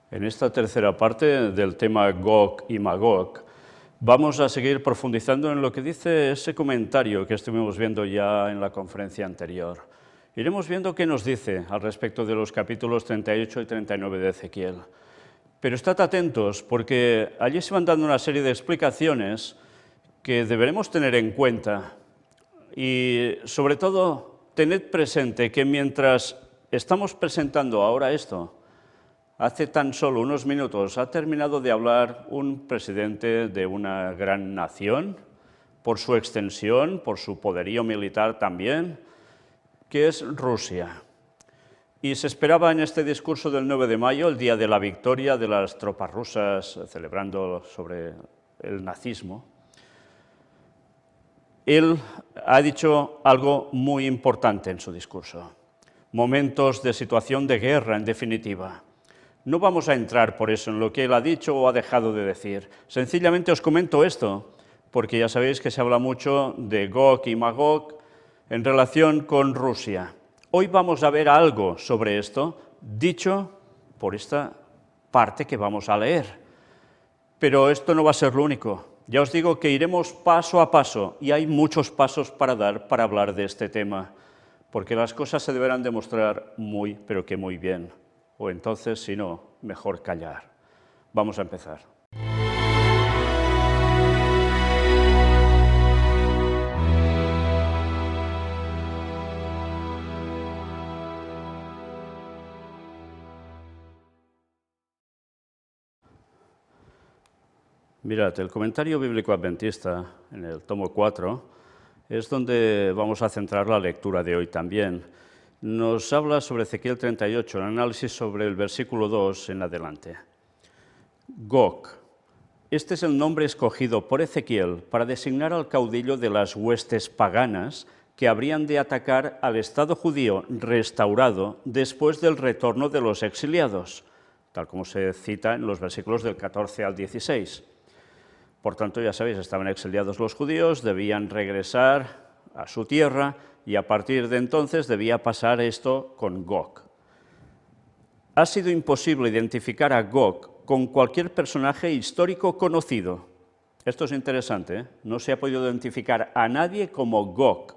En esta tercera parte del tema Gog y Magog, vamos a seguir profundizando en lo que dice ese comentario que estuvimos viendo ya en la conferencia anterior. Iremos viendo qué nos dice al respecto de los capítulos 38 y 39 de Ezequiel. Pero estad atentos, porque allí se van dando una serie de explicaciones que deberemos tener en cuenta. Y sobre todo, tened presente que mientras estamos presentando ahora esto, hace tan solo unos minutos ha terminado de hablar un presidente de una gran nación, por su extensión, por su poderío militar también, que es Rusia. Y se esperaba en este discurso del 9 de mayo, el día de la victoria de las tropas rusas celebrando sobre el nazismo. Él ha dicho algo muy importante en su discurso. Momentos de situación de guerra, en definitiva. No vamos a entrar por eso en lo que él ha dicho o ha dejado de decir. Sencillamente os comento esto, porque ya sabéis que se habla mucho de Gog y Magog en relación con Rusia. Hoy vamos a ver algo sobre esto, dicho por esta parte que vamos a leer. Pero esto no va a ser lo único. Ya os digo que iremos paso a paso, y hay muchos pasos para dar para hablar de este tema, porque las cosas se deberán demostrar muy, pero que muy bien. O entonces, si no, mejor callar. Vamos a empezar. Mirad, el comentario bíblico adventista, en el tomo 4, es donde vamos a centrar la lectura de hoy también. Nos habla sobre Ezequiel 38, el análisis sobre el versículo 2 en adelante. Gog. Este es el nombre escogido por Ezequiel para designar al caudillo de las huestes paganas que habrían de atacar al Estado judío restaurado después del retorno de los exiliados, tal como se cita en los versículos del 14 al 16. Por tanto, ya sabéis, estaban exiliados los judíos, debían regresar a su tierra y a partir de entonces debía pasar esto con Gog. Ha sido imposible identificar a Gog con cualquier personaje histórico conocido. Esto es interesante, ¿eh? No se ha podido identificar a nadie como Gog.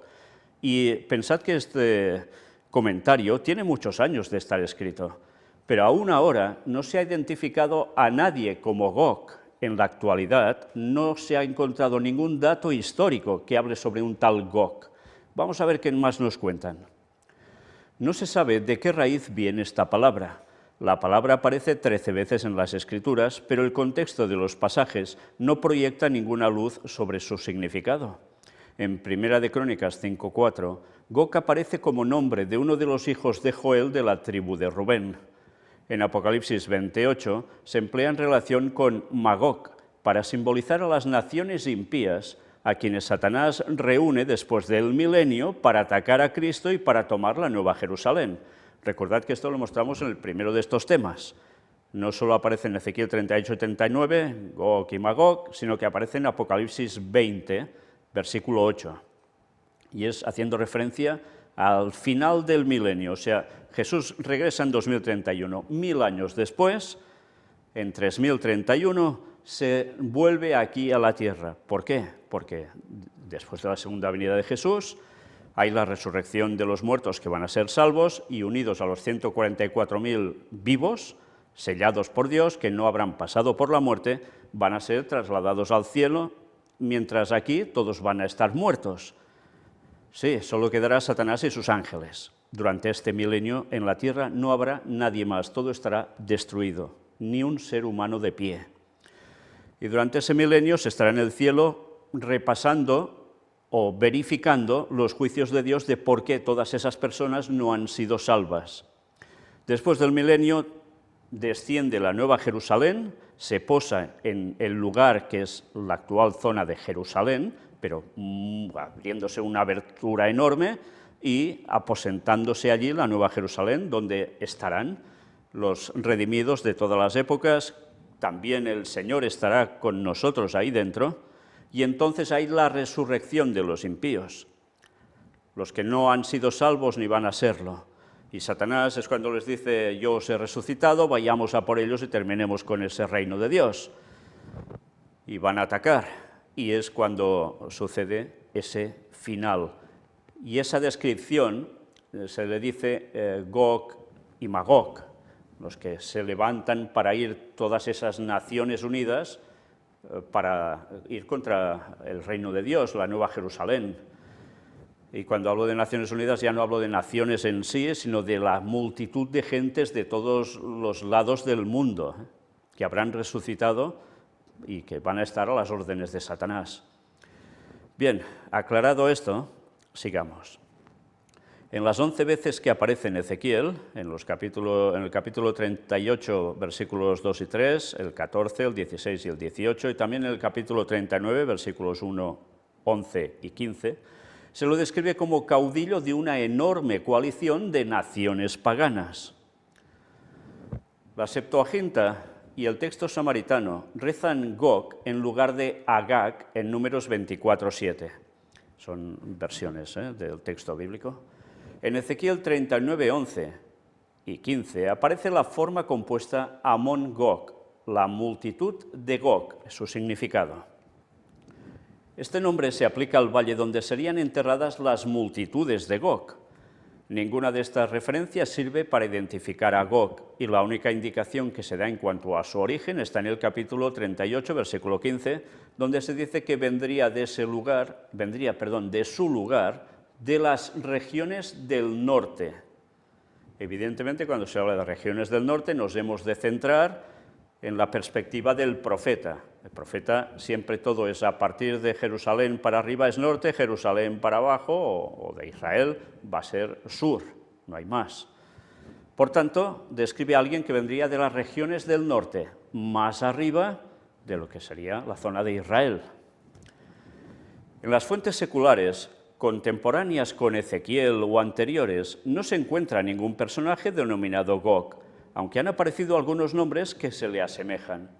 Y pensad que este comentario tiene muchos años de estar escrito, pero aún ahora no se ha identificado a nadie como Gog. En la actualidad no se ha encontrado ningún dato histórico que hable sobre un tal Gog. Vamos a ver qué más nos cuentan. No se sabe de qué raíz viene esta palabra. La palabra aparece 13 veces en las Escrituras, pero el contexto de los pasajes no proyecta ninguna luz sobre su significado. En Primera de Crónicas 5:4, Gog aparece como nombre de uno de los hijos de Joel de la tribu de Rubén. En Apocalipsis 28 se emplea en relación con Magog para simbolizar a las naciones impías a quienes Satanás reúne después del milenio para atacar a Cristo y para tomar la Nueva Jerusalén. Recordad que esto lo mostramos en el primero de estos temas. No solo aparece en Ezequiel 38 y 39, Gog y Magog, sino que aparece en Apocalipsis 20, versículo 8. Y es haciendo referencia al final del milenio, o sea, Jesús regresa en 2031. 1000 años después, en 3031, se vuelve aquí a la tierra. ¿Por qué? Porque después de la segunda venida de Jesús hay la resurrección de los muertos que van a ser salvos y unidos a los 144.000 vivos, sellados por Dios, que no habrán pasado por la muerte, van a ser trasladados al cielo, mientras aquí todos van a estar muertos. Sí, solo quedará Satanás y sus ángeles. Durante este milenio en la tierra no habrá nadie más, todo estará destruido, ni un ser humano de pie. Y durante ese milenio se estará en el cielo repasando o verificando los juicios de Dios de por qué todas esas personas no han sido salvas. Después del milenio desciende la Nueva Jerusalén, se posa en el lugar que es la actual zona de Jerusalén, pero abriéndose una abertura enorme y aposentándose allí la Nueva Jerusalén, donde estarán los redimidos de todas las épocas. También el Señor estará con nosotros ahí dentro, y entonces hay la resurrección de los impíos, los que no han sido salvos ni van a serlo. Y Satanás es cuando les dice, yo os he resucitado, vayamos a por ellos y terminemos con ese reino de Dios. Y van a atacar, y es cuando sucede ese final. Y esa descripción se le dice Gog y Magog, los que se levantan para ir todas esas naciones unidas para ir contra el reino de Dios, la Nueva Jerusalén. Y cuando hablo de Naciones Unidas ya no hablo de naciones en sí, sino de la multitud de gentes de todos los lados del mundo, que habrán resucitado y que van a estar a las órdenes de Satanás. Bien, aclarado esto, sigamos. En las 11 veces que aparece en Ezequiel, en el capítulo 38, versículos 2 y 3, el 14, el 16 y el 18, y también en el capítulo 39, versículos 1, 11 y 15, se lo describe como caudillo de una enorme coalición de naciones paganas. La Septuaginta y el texto samaritano rezan Gog en lugar de Agag en Números 24:7. Son versiones del texto bíblico. En Ezequiel 39, 11 y 15 aparece la forma compuesta Amón-Gog, la multitud de Gog, es su significado. Este nombre se aplica al valle donde serían enterradas las multitudes de Gog. Ninguna de estas referencias sirve para identificar a Gog, y la única indicación que se da en cuanto a su origen está en el capítulo 38, versículo 15, donde se dice que vendría de su lugar, de las regiones del norte. Evidentemente, cuando se habla de regiones del norte, nos hemos de centrar en la perspectiva del profeta. El profeta siempre todo es a partir de Jerusalén para arriba es norte, Jerusalén para abajo, o de Israel va a ser sur, no hay más. Por tanto, describe a alguien que vendría de las regiones del norte, más arriba de lo que sería la zona de Israel. En las fuentes seculares contemporáneas con Ezequiel o anteriores, no se encuentra ningún personaje denominado Gog, aunque han aparecido algunos nombres que se le asemejan.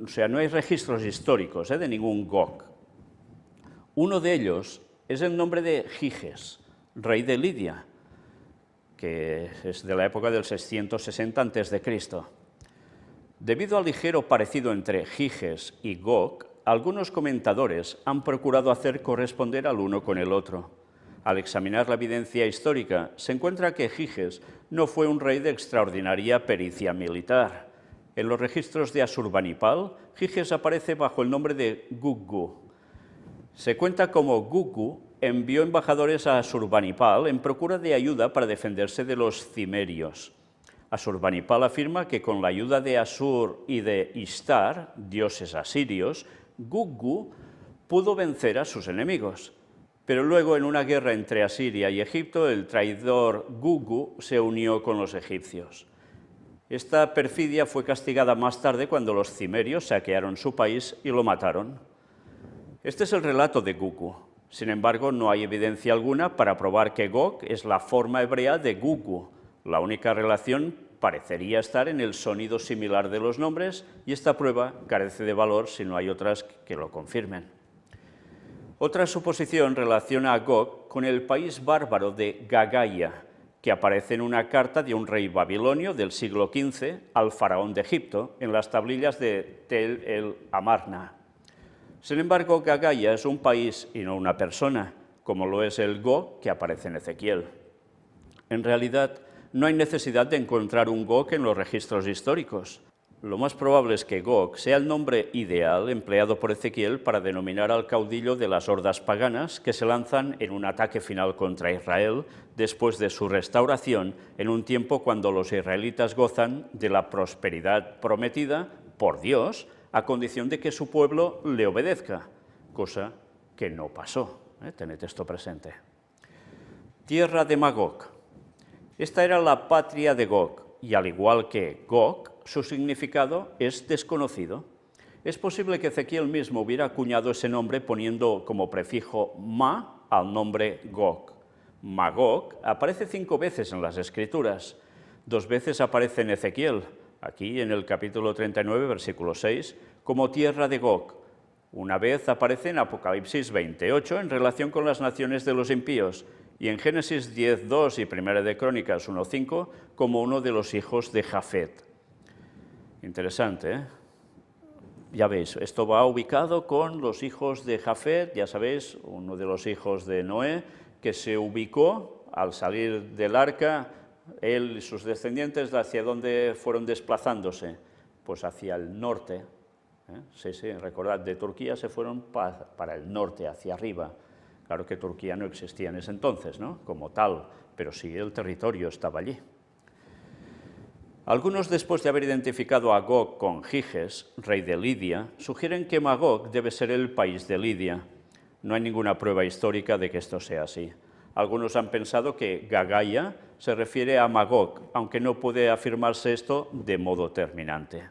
O sea, no hay registros históricos de ningún Gog. Uno de ellos es el nombre de Giges, rey de Lidia, que es de la época del 660 a.C. Debido al ligero parecido entre Giges y Gog, algunos comentadores han procurado hacer corresponder al uno con el otro. Al examinar la evidencia histórica, se encuentra que Giges no fue un rey de extraordinaria pericia militar. En los registros de Asurbanipal, Giges aparece bajo el nombre de Guggu. Se cuenta como Guggu envió embajadores a Asurbanipal en procura de ayuda para defenderse de los cimerios. Asurbanipal afirma que con la ayuda de Asur y de Ishtar, dioses asirios, Guggu pudo vencer a sus enemigos. Pero luego, en una guerra entre Asiria y Egipto, el traidor Guggu se unió con los egipcios. Esta perfidia fue castigada más tarde cuando los cimerios saquearon su país y lo mataron. Este es el relato de Guggu. Sin embargo, no hay evidencia alguna para probar que Gog es la forma hebrea de Guggu. La única relación parecería estar en el sonido similar de los nombres, y esta prueba carece de valor si no hay otras que lo confirmen. Otra suposición relaciona a Gog con el país bárbaro de Gagaia, que aparece en una carta de un rey babilonio del siglo XV al faraón de Egipto en las tablillas de Tel el Amarna. Sin embargo, Gagaia es un país y no una persona, como lo es el Gog que aparece en Ezequiel. En realidad, no hay necesidad de encontrar un Gog en los registros históricos. Lo más probable es que Gog sea el nombre ideal empleado por Ezequiel para denominar al caudillo de las hordas paganas que se lanzan en un ataque final contra Israel después de su restauración, en un tiempo cuando los israelitas gozan de la prosperidad prometida por Dios, a condición de que su pueblo le obedezca, cosa que no pasó. Tened esto presente. Tierra de Magog. Esta era la patria de Gog, y al igual que Gog, su significado es desconocido. Es posible que Ezequiel mismo hubiera acuñado ese nombre poniendo como prefijo ma al nombre Gog. Magog aparece 5 veces en las Escrituras. 2 veces aparece en Ezequiel, aquí en el capítulo 39, versículo 6, como tierra de Gog. Una vez aparece en Apocalipsis 28 en relación con las naciones de los impíos, y en Génesis 10:2 y Primera de Crónicas 1:5 como uno de los hijos de Jafet. Interesante, ¿eh? Ya veis, esto va ubicado con los hijos de Jafet, ya sabéis, uno de los hijos de Noé, que se ubicó al salir del arca, él y sus descendientes, ¿hacia dónde fueron desplazándose? Pues hacia el norte. Sí, recordad, de Turquía se fueron para el norte, hacia arriba. Claro que Turquía no existía en ese entonces, ¿no?, como tal, pero sí el territorio estaba allí. Algunos, después de haber identificado a Gog con Giges, rey de Lidia, sugieren que Magog debe ser el país de Lidia. No hay ninguna prueba histórica de que esto sea así. Algunos han pensado que Gagaia se refiere a Magog, aunque no puede afirmarse esto de modo terminante.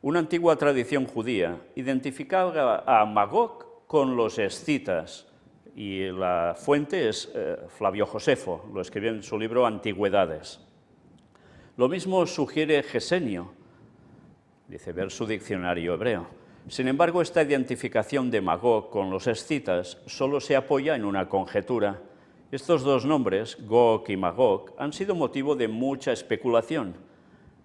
Una antigua tradición judía identificaba a Magog con los escitas, y la fuente es Flavio Josefo, lo escribió en su libro Antigüedades. Lo mismo sugiere Gesenio, dice ver su diccionario hebreo. Sin embargo, esta identificación de Magog con los escitas solo se apoya en una conjetura. Estos dos nombres, Gog y Magog, han sido motivo de mucha especulación.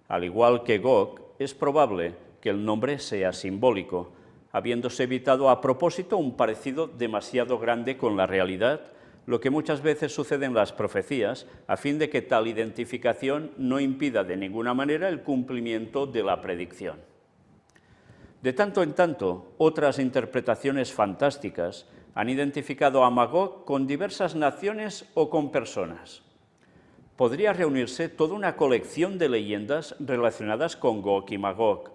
Al igual que Gog, es probable que el nombre sea simbólico, habiéndose evitado a propósito un parecido demasiado grande con la realidad, lo que muchas veces sucede en las profecías, a fin de que tal identificación no impida de ninguna manera el cumplimiento de la predicción. De tanto en tanto, otras interpretaciones fantásticas han identificado a Magog con diversas naciones o con personas. Podría reunirse toda una colección de leyendas relacionadas con Gog y Magog.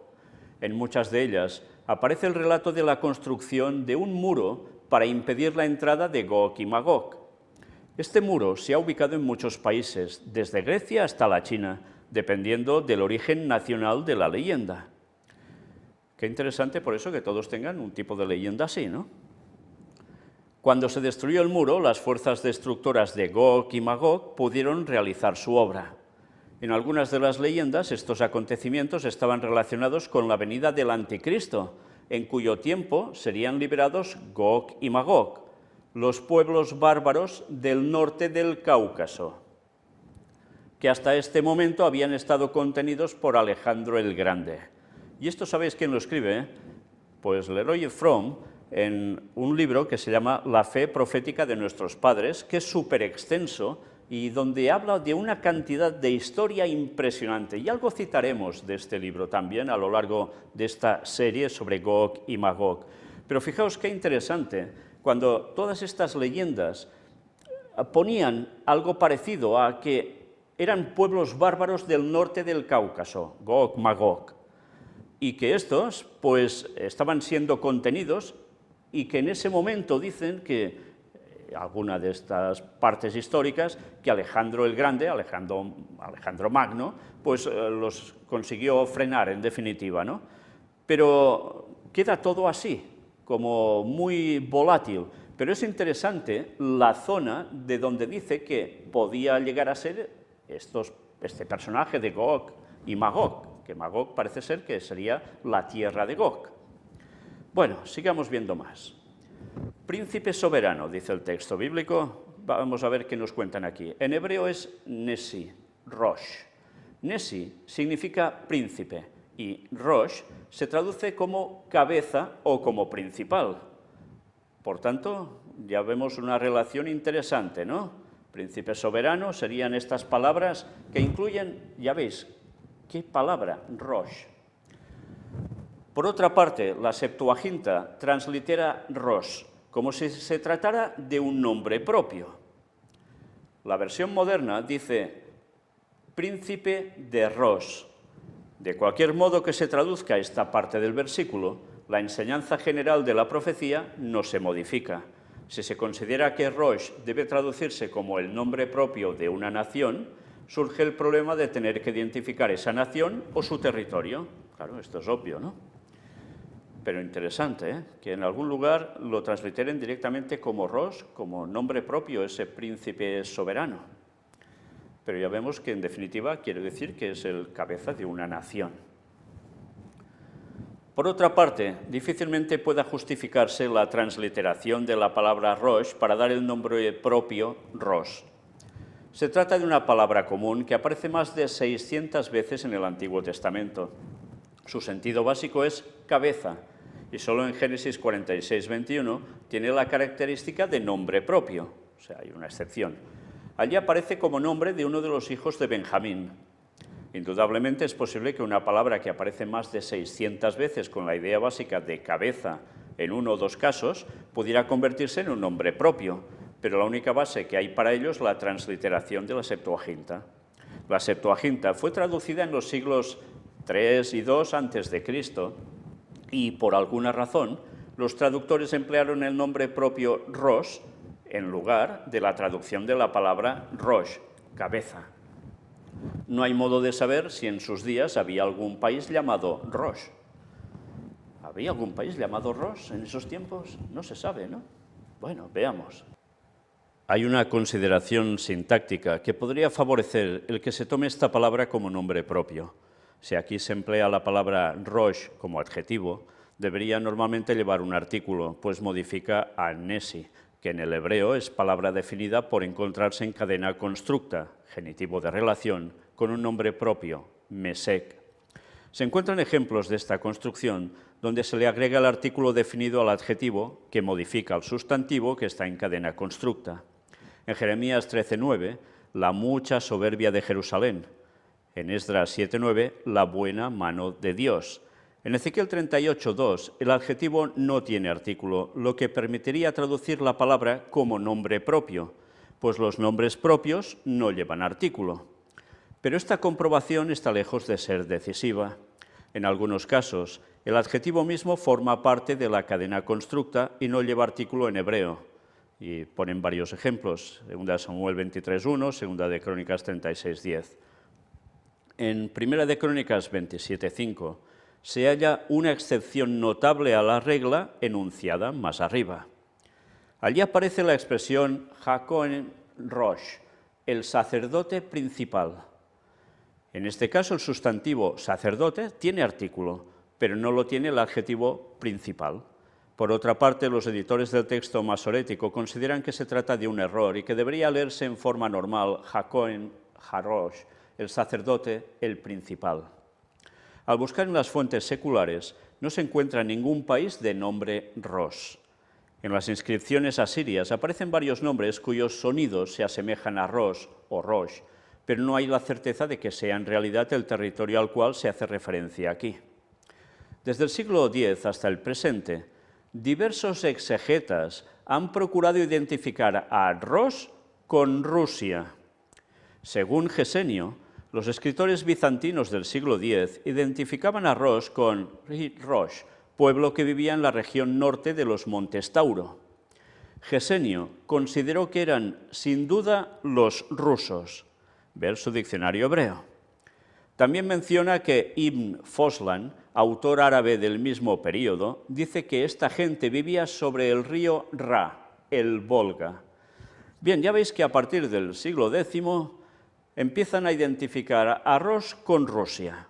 En muchas de ellas aparece el relato de la construcción de un muro para impedir la entrada de Gog y Magog. Este muro se ha ubicado en muchos países, desde Grecia hasta la China, dependiendo del origen nacional de la leyenda. Qué interesante por eso que todos tengan un tipo de leyenda así, ¿no? Cuando se destruyó el muro, las fuerzas destructoras de Gog y Magog pudieron realizar su obra. En algunas de las leyendas, estos acontecimientos estaban relacionados con la venida del Anticristo, en cuyo tiempo serían liberados Gog y Magog, los pueblos bárbaros del norte del Cáucaso, que hasta este momento habían estado contenidos por Alejandro el Grande. Y esto, ¿sabéis quién lo escribe? Pues Leroy Fromm, en un libro que se llama La fe profética de nuestros padres, que es súper extenso y donde habla de una cantidad de historia impresionante. Y algo citaremos de este libro también a lo largo de esta serie sobre Gog y Magog. Pero fijaos qué interesante, cuando todas estas leyendas ponían algo parecido a que eran pueblos bárbaros del norte del Cáucaso, Gog, Magog, y que estos pues estaban siendo contenidos y que en ese momento dicen que alguna de estas partes históricas, que Alejandro el Grande, Alejandro Magno, pues los consiguió frenar en definitiva, ¿no? Pero queda todo así, como muy volátil. Pero es interesante la zona de donde dice que podía llegar a ser este personaje de Gog y Magog, que Magog parece ser que sería la tierra de Gog. Bueno, sigamos viendo más. Príncipe soberano, dice el texto bíblico. Vamos a ver qué nos cuentan aquí. En hebreo es Nesi, Rosh. Nesi significa príncipe y Rosh se traduce como cabeza o como principal. Por tanto, ya vemos una relación interesante, ¿no? Príncipe soberano serían estas palabras que incluyen, ya veis, ¿qué palabra? Rosh. Por otra parte, la Septuaginta translitera Rosh, como si se tratara de un nombre propio. La versión moderna dice príncipe de Rosh. De cualquier modo que se traduzca esta parte del versículo, la enseñanza general de la profecía no se modifica. Si se considera que Rosh debe traducirse como el nombre propio de una nación, surge el problema de tener que identificar esa nación o su territorio. Claro, esto es obvio, ¿no? Pero interesante, que en algún lugar lo transliteren directamente como Rosh, como nombre propio, ese príncipe soberano. Pero ya vemos que en definitiva quiere decir que es el cabeza de una nación. Por otra parte, difícilmente pueda justificarse la transliteración de la palabra Rosh para dar el nombre propio Rosh. Se trata de una palabra común que aparece más de 600 veces en el Antiguo Testamento. Su sentido básico es cabeza, y solo en Génesis 46, 21 tiene la característica de nombre propio, o sea, hay una excepción. Allí aparece como nombre de uno de los hijos de Benjamín. Indudablemente es posible que una palabra que aparece más de 600 veces con la idea básica de cabeza en uno o dos casos pudiera convertirse en un nombre propio, pero la única base que hay para ello es la transliteración de la Septuaginta. La Septuaginta fue traducida en los siglos III y II a.C. y, por alguna razón, los traductores emplearon el nombre propio Rosh en lugar de la traducción de la palabra Rosh, cabeza. No hay modo de saber si en sus días había algún país llamado Rosh. ¿Había algún país llamado Rosh en esos tiempos? No se sabe, ¿no? Bueno, veamos. Hay una consideración sintáctica que podría favorecer el que se tome esta palabra como nombre propio. Si aquí se emplea la palabra Rosh como adjetivo, debería normalmente llevar un artículo, pues modifica a nesi, que en el hebreo es palabra definida por encontrarse en cadena constructa, genitivo de relación, con un nombre propio, mesek. Se encuentran ejemplos de esta construcción donde se le agrega el artículo definido al adjetivo que modifica al sustantivo que está en cadena constructa. En Jeremías 13:9, la mucha soberbia de Jerusalén. En Esdras 7:9, la buena mano de Dios. En Ezequiel 38:2, el adjetivo no tiene artículo, lo que permitiría traducir la palabra como nombre propio, pues los nombres propios no llevan artículo. Pero esta comprobación está lejos de ser decisiva. En algunos casos, el adjetivo mismo forma parte de la cadena constructa y no lleva artículo en hebreo. Y ponen varios ejemplos, 2 Samuel 23:1, 2 de Crónicas 36:10. En 1 de Crónicas 27:5 se halla una excepción notable a la regla enunciada más arriba. Allí aparece la expresión Hakohen Rosh, el sacerdote principal. En este caso, el sustantivo sacerdote tiene artículo, pero no lo tiene el adjetivo principal. Por otra parte, los editores del texto masorético consideran que se trata de un error y que debería leerse en forma normal Hakohen Harosh, el sacerdote, el principal. Al buscar en las fuentes seculares, no se encuentra ningún país de nombre Rosh. En las inscripciones asirias aparecen varios nombres cuyos sonidos se asemejan a Rosh o Rosh, pero no hay la certeza de que sea en realidad el territorio al cual se hace referencia aquí. Desde el siglo X hasta el presente, diversos exegetas han procurado identificar a Rosh con Rusia. Según Gesenio, los escritores bizantinos del siglo X identificaban a Rosh con Rosh, pueblo que vivía en la región norte de los Montes Tauro. Gesenio consideró que eran, sin duda, los rusos. Ver su diccionario hebreo. También menciona que Ibn Foslan, autor árabe del mismo período, dice que esta gente vivía sobre el río Ra, el Volga. Bien, ya veis que a partir del siglo X empiezan a identificar a Rosh con Rusia.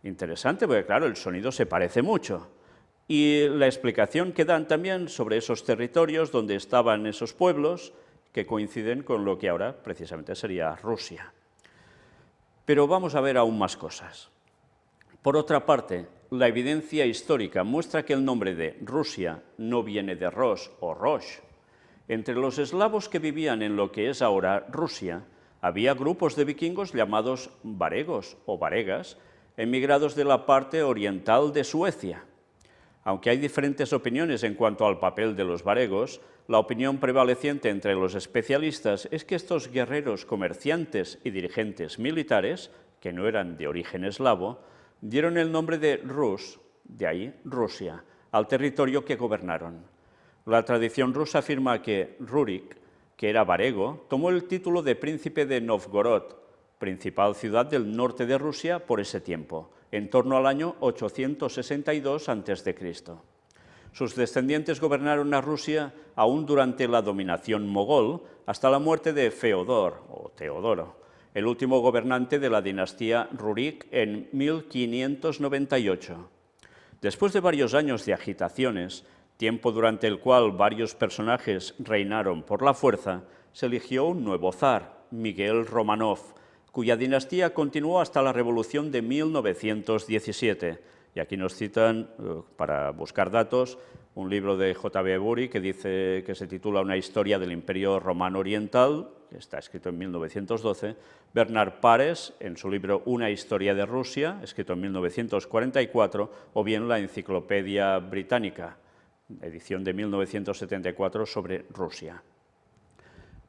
Interesante, porque claro, el sonido se parece mucho. Y la explicación que dan también sobre esos territorios donde estaban esos pueblos, que coinciden con lo que ahora precisamente sería Rusia. Pero vamos a ver aún más cosas. Por otra parte, la evidencia histórica muestra que el nombre de Rusia no viene de Rosh o Rosh. Entre los eslavos que vivían en lo que es ahora Rusia, había grupos de vikingos llamados varegos o varegas, emigrados de la parte oriental de Suecia. Aunque hay diferentes opiniones en cuanto al papel de los varegos, la opinión prevaleciente entre los especialistas es que estos guerreros comerciantes y dirigentes militares, que no eran de origen eslavo, dieron el nombre de Rus, de ahí Rusia, al territorio que gobernaron. La tradición rusa afirma que Rurik, que era varego, tomó el título de príncipe de Novgorod, principal ciudad del norte de Rusia por ese tiempo, en torno al año 862 a.C. Sus descendientes gobernaron a Rusia aún durante la dominación mogol hasta la muerte de Feodor, o Teodoro, el último gobernante de la dinastía Rurik en 1598. Después de varios años de agitaciones, tiempo durante el cual varios personajes reinaron por la fuerza, se eligió un nuevo zar, Miguel Romanov, cuya dinastía continuó hasta la Revolución de 1917. Y aquí nos citan, para buscar datos, un libro de J.B. Bury que dice que se titula Una historia del Imperio Romano Oriental, que está escrito en 1912, Bernard Pares, en su libro Una historia de Rusia, escrito en 1944, o bien la Enciclopedia Británica, edición de 1974, sobre Rusia.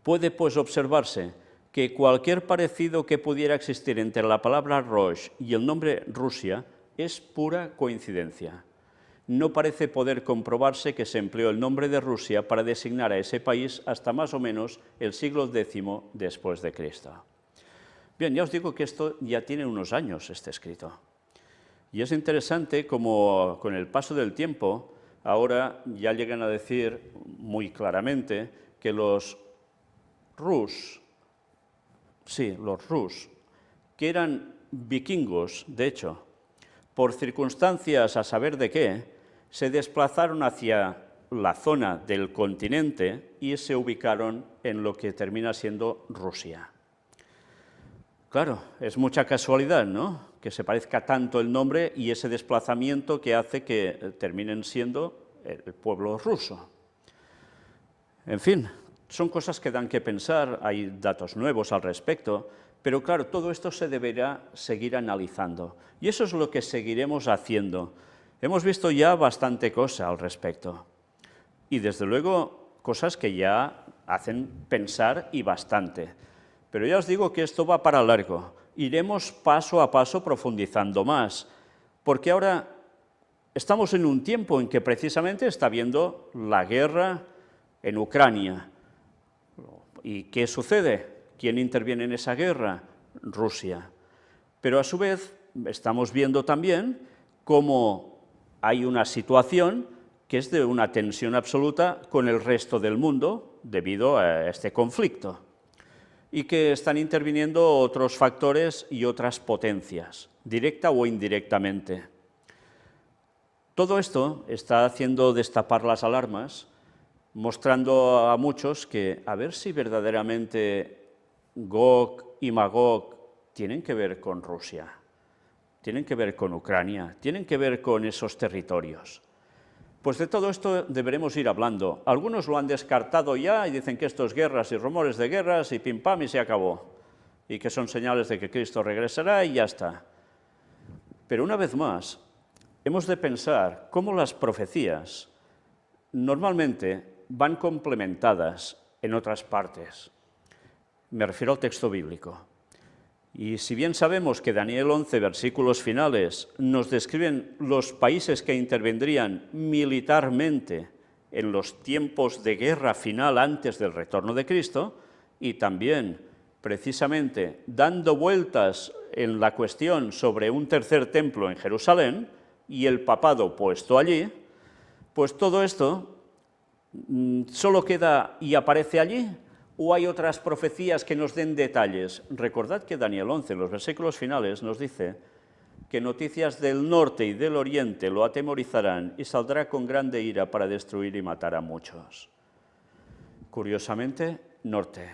Puede, pues, observarse que cualquier parecido que pudiera existir entre la palabra Rosh y el nombre Rusia es pura coincidencia. No parece poder comprobarse que se empleó el nombre de Rusia para designar a ese país hasta más o menos el siglo X después de Cristo. Bien, ya os digo que esto ya tiene unos años, este escrito. Y es interesante como con el paso del tiempo, ahora ya llegan a decir muy claramente que los Rus, que eran vikingos, de hecho, por circunstancias a saber de qué, se desplazaron hacia la zona del continente y se ubicaron en lo que termina siendo Rusia. Claro, es mucha casualidad, ¿no?, que se parezca tanto el nombre y ese desplazamiento que hace que terminen siendo el pueblo ruso. En fin, son cosas que dan que pensar, hay datos nuevos al respecto, pero claro, todo esto se deberá seguir analizando. Y eso es lo que seguiremos haciendo. Hemos visto ya bastante cosa al respecto. Y desde luego, cosas que ya hacen pensar y bastante. Pero ya os digo que esto va para largo. Iremos paso a paso profundizando más, porque ahora estamos en un tiempo en que precisamente está habiendo la guerra en Ucrania. ¿Y qué sucede? ¿Quién interviene en esa guerra? Rusia. Pero a su vez estamos viendo también cómo hay una situación que es de una tensión absoluta con el resto del mundo debido a este conflicto y que están interviniendo otros factores y otras potencias, directa o indirectamente. Todo esto está haciendo destapar las alarmas, mostrando a muchos que a ver si verdaderamente Gog y Magog tienen que ver con Rusia, tienen que ver con Ucrania, tienen que ver con esos territorios. Pues de todo esto deberemos ir hablando. Algunos lo han descartado ya y dicen que esto es guerras y rumores de guerras y pim pam y se acabó, y que son señales de que Cristo regresará y ya está. Pero una vez más, hemos de pensar cómo las profecías normalmente van complementadas en otras partes. Me refiero al texto bíblico. Y si bien sabemos que Daniel 11, versículos finales, nos describen los países que intervendrían militarmente en los tiempos de guerra final antes del retorno de Cristo, y también, precisamente, dando vueltas en la cuestión sobre un tercer templo en Jerusalén y el papado puesto allí, pues todo esto solo queda y aparece allí, ¿o hay otras profecías que nos den detalles? Recordad que Daniel 11, en los versículos finales, nos dice que noticias del norte y del oriente lo atemorizarán y saldrá con grande ira para destruir y matar a muchos. Curiosamente, norte,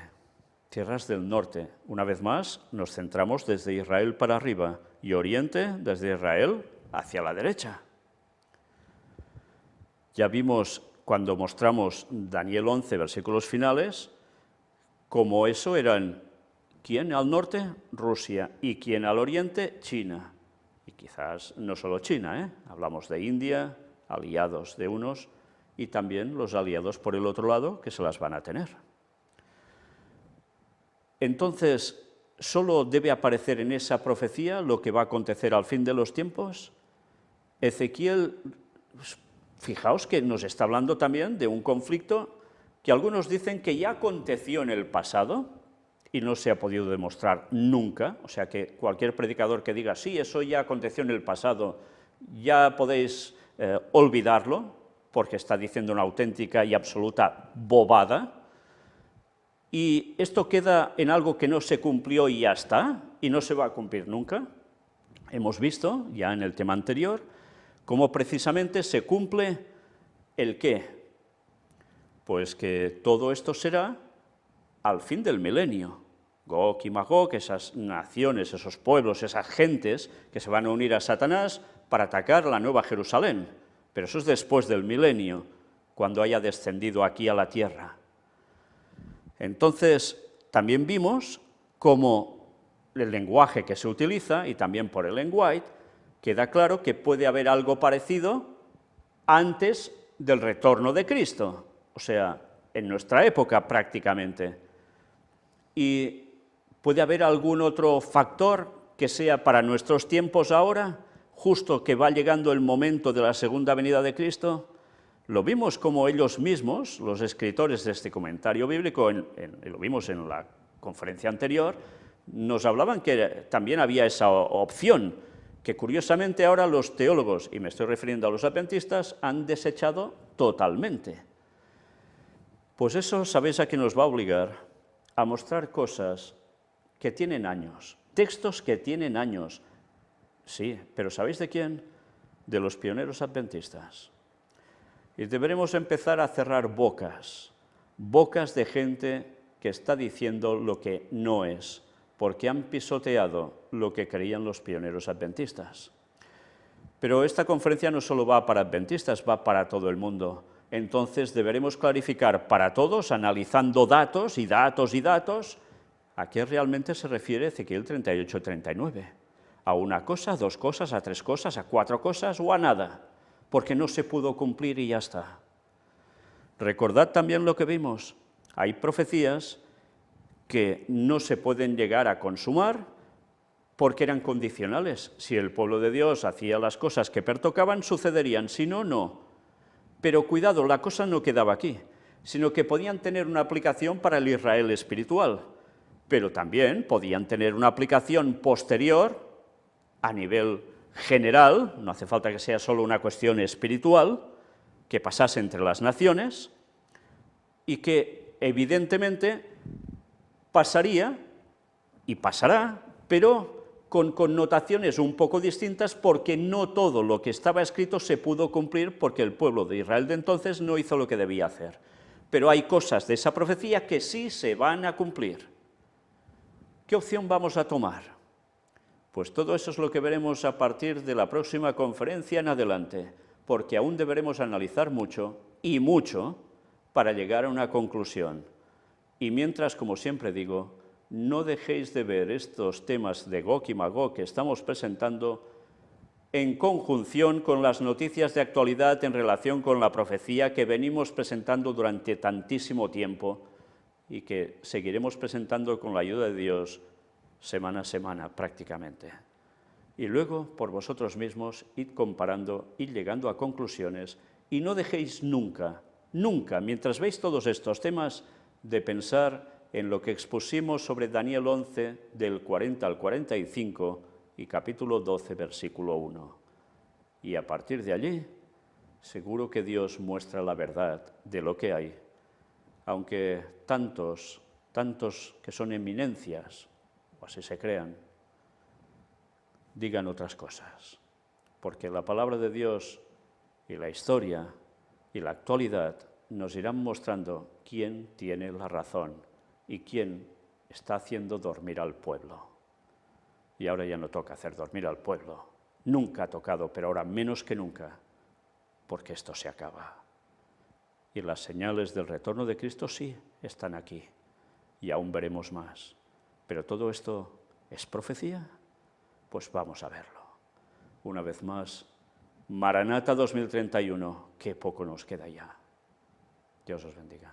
tierras del norte. Una vez más, nos centramos desde Israel para arriba y oriente desde Israel hacia la derecha. Ya vimos cuando mostramos Daniel 11, versículos finales, como eso eran, ¿quién al norte? Rusia, y ¿quién al oriente? China. Y quizás no solo China, hablamos de India, aliados de unos, y también los aliados por el otro lado, que se las van a tener. Entonces, ¿solo debe aparecer en esa profecía lo que va a acontecer al fin de los tiempos? Ezequiel, fijaos que nos está hablando también de un conflicto que algunos dicen que ya aconteció en el pasado y no se ha podido demostrar nunca, o sea que cualquier predicador que diga, sí, eso ya aconteció en el pasado, ya podéis olvidarlo, porque está diciendo una auténtica y absoluta bobada, y esto queda en algo que no se cumplió y ya está, y no se va a cumplir nunca. Hemos visto, ya en el tema anterior, ¿Cómo precisamente se cumple el qué? Pues que todo esto será al fin del milenio. Gog y Magog, esas naciones, esos pueblos, esas gentes que se van a unir a Satanás para atacar la Nueva Jerusalén. Pero eso es después del milenio, cuando haya descendido aquí a la tierra. Entonces, también vimos cómo el lenguaje que se utiliza, y también por Ellen White, queda claro que puede haber algo parecido antes del retorno de Cristo, o sea, en nuestra época prácticamente. Y ¿puede haber algún otro factor que sea para nuestros tiempos ahora, justo que va llegando el momento de la segunda venida de Cristo? Lo vimos como ellos mismos, los escritores de este comentario bíblico, lo vimos en la conferencia anterior, nos hablaban que también había esa opción, que curiosamente ahora los teólogos, y me estoy refiriendo a los adventistas, han desechado totalmente. Pues eso, ¿sabéis a qué nos va a obligar? A mostrar cosas que tienen años, textos que tienen años. Sí, pero ¿sabéis de quién? De los pioneros adventistas. Y deberemos empezar a cerrar bocas de gente que está diciendo lo que no es, porque han pisoteado lo que creían los pioneros adventistas. Pero esta conferencia no solo va para adventistas, va para todo el mundo. Entonces deberemos clarificar para todos, analizando datos y datos y datos, a qué realmente se refiere Ezequiel 38-39. ¿A una cosa, a dos cosas, a tres cosas, a cuatro cosas o a nada? Porque no se pudo cumplir y ya está. Recordad también lo que vimos. Hay profecías que no se pueden llegar a consumar porque eran condicionales. Si el pueblo de Dios hacía las cosas que pertocaban, sucederían, si no, no. Pero cuidado, la cosa no quedaba aquí, sino que podían tener una aplicación para el Israel espiritual, pero también podían tener una aplicación posterior a nivel general, no hace falta que sea solo una cuestión espiritual, que pasase entre las naciones y que evidentemente pasaría y pasará, pero con connotaciones un poco distintas porque no todo lo que estaba escrito se pudo cumplir porque el pueblo de Israel de entonces no hizo lo que debía hacer. Pero hay cosas de esa profecía que sí se van a cumplir. ¿Qué opción vamos a tomar? Pues todo eso es lo que veremos a partir de la próxima conferencia en adelante, porque aún deberemos analizar mucho, y mucho, para llegar a una conclusión. Y mientras, como siempre digo, no dejéis de ver estos temas de Gog y Magog que estamos presentando en conjunción con las noticias de actualidad en relación con la profecía que venimos presentando durante tantísimo tiempo y que seguiremos presentando con la ayuda de Dios semana a semana prácticamente. Y luego, por vosotros mismos, id comparando, id llegando a conclusiones y no dejéis nunca, nunca, mientras veis todos estos temas, de pensar en lo que expusimos sobre Daniel 11, del 40 al 45 y capítulo 12, versículo 1. Y a partir de allí, seguro que Dios muestra la verdad de lo que hay, aunque tantos que son eminencias, o así se crean, digan otras cosas, porque la palabra de Dios y la historia y la actualidad nos irán mostrando quién tiene la razón y quién está haciendo dormir al pueblo. Y ahora ya no toca hacer dormir al pueblo. Nunca ha tocado, pero ahora menos que nunca, porque esto se acaba. Y las señales del retorno de Cristo sí están aquí, y aún veremos más. Pero todo esto es profecía, pues vamos a verlo. Una vez más, Maranata 2031, qué poco nos queda ya. Dios os bendiga.